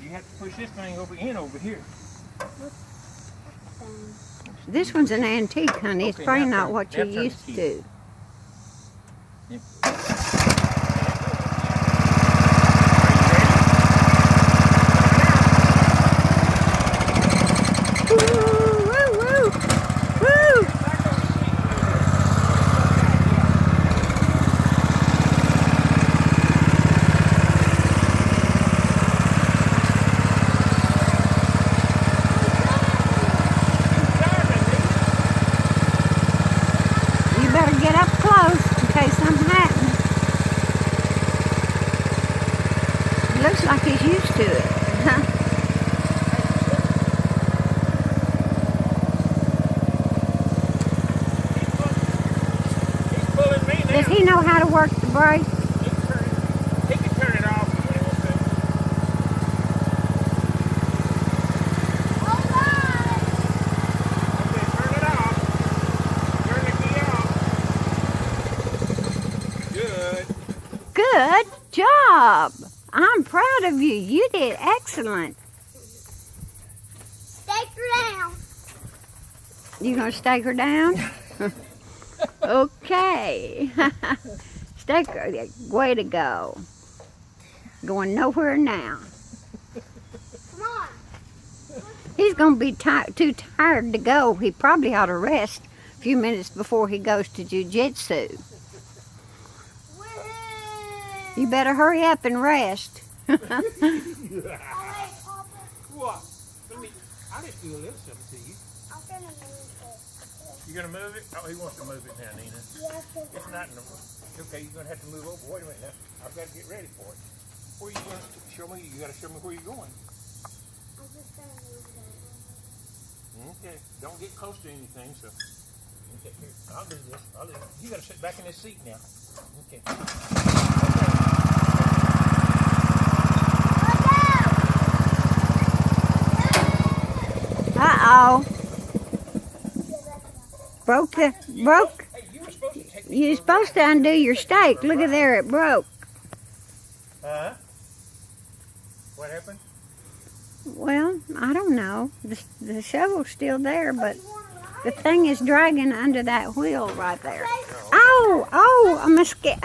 You have to push this thing over here. This one's an antique, honey. It's Okay, probably now not what turn- you're now turn used the key. to. Yep. Woo, woo, woo, woo. You better get up close in case something happens. It looks like he's used to it. He's pulling me now. Does he know how to work the brake? He can turn it off when he wants to. Okay, turn it off. Turn the key off. Good. Good job. I'm proud of you. You did excellent. Stake her down. You gonna stake her down? Okay. Stake her. Way to go. Going nowhere now. Come on. He's gonna be too tired to go. He probably ought to rest a few minutes before he goes to jiu-jitsu. Woohoo. You better hurry up and rest. Oh, wait, Papa. What? I'll just do a little something to you. I'm gonna move it. You're gonna move it? Oh, he wants to move it now, Nina. Yes, It's not in the. Okay, you're gonna have to move over. Wait a minute now. I've got to get ready for it. Where you going? Show me. You got to show me where you're going. I'm just gonna move it. Okay. Don't get close to anything. So. Okay. Here. I'll do this. You got to sit back in this seat now. Okay. Uh-oh. Broke. Hey, you were supposed to take. You're supposed to undo your stake. Look at there, it broke. Huh? What happened? Well, I don't know. The shovel's still there, but the thing is dragging under that wheel right there. Oh, a mosquito.